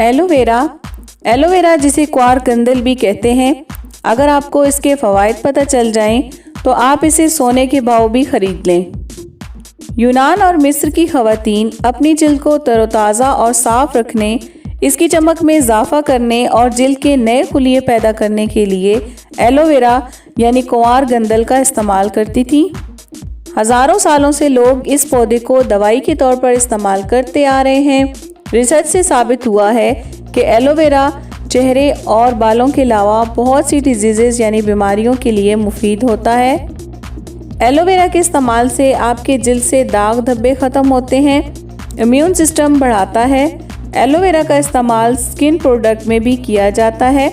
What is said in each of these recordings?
Aloe vera aloe vera जिसे क्वारकंदल भी कहते हैं, अगर आपको इसके फ़वाइद पता चल जाएं तो आप इसे सोने के भाव भी ख़रीद लें। यूनान और मिस्र की ख़वातीन अपनी जिल्द को तरोताज़ा और साफ़ रखने, इसकी चमक में इजाफा करने और जिल्द के नए खुलिये पैदा करने के लिए एलोवेरा यानी क्वारकंदल का इस्तेमाल करती थी। हज़ारों सालों से लोग इस पौधे को दवाई के तौर पर इस्तेमाल करते आ रहे हैं। रिसर्च से साबित हुआ है कि एलोवेरा चेहरे और बालों के अलावा बहुत सी डिजीज़ यानी बीमारियों के लिए मुफीद होता है। एलोवेरा के इस्तेमाल से आपके जिल्द से दाग धब्बे ख़त्म होते हैं, इम्यून सिस्टम बढ़ाता है। एलोवेरा का इस्तेमाल स्किन प्रोडक्ट में भी किया जाता है।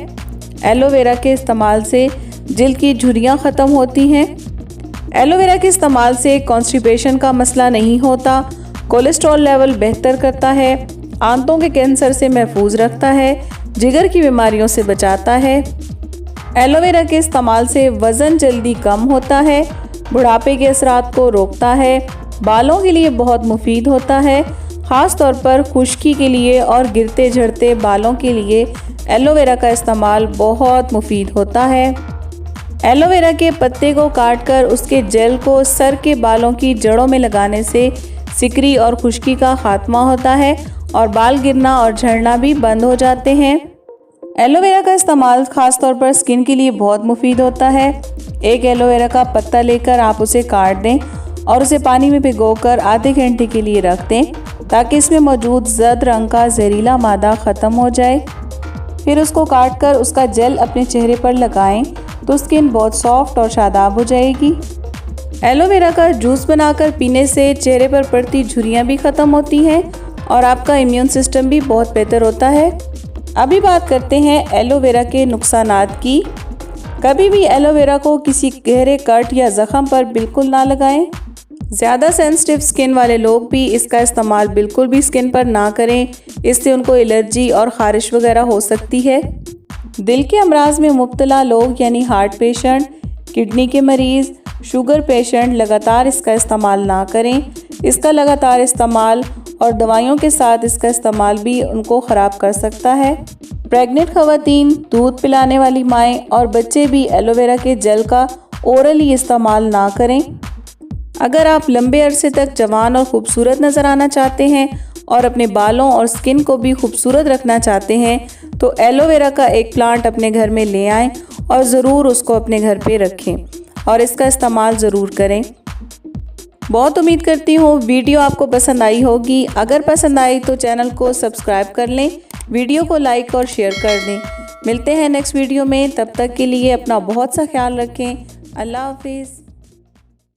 एलोवेरा के इस्तेमाल से जिल्द की झुर्रियाँ ख़त्म होती हैं। एलोवेरा के इस्तेमाल से कॉन्स्टिपेशन का मसला नहीं होता, कोलेस्ट्रॉल लेवल बेहतर करता है, आंतों के कैंसर से महफूज रखता है, जिगर की बीमारियों से बचाता है। एलोवेरा के इस्तेमाल से वज़न जल्दी कम होता है, बुढ़ापे के असरात को रोकता है, बालों के लिए बहुत मुफीद होता है। ख़ास तौर पर खुश्की के लिए और गिरते झड़ते बालों के लिए एलोवेरा का इस्तेमाल बहुत मुफीद होता है। एलोवेरा के पत्ते को काटकर उसके जेल को सर के बालों की जड़ों में लगाने से सिकरी और खुश्की का खात्मा होता है और बाल गिरना और झड़ना भी बंद हो जाते हैं। एलोवेरा का इस्तेमाल ख़ास तौर पर स्किन के लिए बहुत मुफीद होता है। एक एलोवेरा का पत्ता लेकर आप उसे काट दें और उसे पानी में भिगोकर आधे घंटे के लिए रख दें ताकि इसमें मौजूद जर्द रंग का जहरीला मादा ख़त्म हो जाए। फिर उसको काटकर उसका जेल अपने चेहरे पर लगाएं तो स्किन बहुत सॉफ्ट और शादाब हो जाएगी। एलोवेरा का जूस बनाकर पीने से चेहरे पर पड़ती झुर्रियाँ भी ख़त्म होती हैं और आपका इम्यून सिस्टम भी बहुत बेहतर होता है। अभी बात करते हैं एलोवेरा के नुकसानात की। कभी भी एलोवेरा को किसी गहरे कट या ज़ख़म पर बिल्कुल ना लगाएं। ज़्यादा सेंसिटिव स्किन वाले लोग भी इसका इस्तेमाल बिल्कुल भी स्किन पर ना करें, इससे उनको एलर्जी और ख़ारिश वगैरह हो सकती है। दिल के अमराज में मुब्तला लोग यानी हार्ट पेशेंट, किडनी के मरीज़, शुगर पेशेंट लगातार इसका इस्तेमाल ना करें। इसका लगातार इस्तेमाल और दवाइयों के साथ इसका इस्तेमाल भी उनको ख़राब कर सकता है। प्रेग्नेंट ख़वातीन, दूध पिलाने वाली माएँ और बच्चे भी एलोवेरा के जेल का ओरली इस्तेमाल ना करें। अगर आप लंबे अरसे तक जवान और ख़ूबसूरत नज़र आना चाहते हैं और अपने बालों और स्किन को भी खूबसूरत रखना चाहते हैं तो एलोवेरा का एक प्लांट अपने घर में ले आएं और ज़रूर उसको अपने घर पे रखें और इसका इस्तेमाल ज़रूर करें। बहुत उम्मीद करती हूँ वीडियो आपको पसंद आई होगी। अगर पसंद आई तो चैनल को सब्सक्राइब कर लें, वीडियो को लाइक और शेयर कर दें। मिलते हैं नेक्स्ट वीडियो में, तब तक के लिए अपना बहुत सा ख्याल रखें। अल्लाह हाफिज़।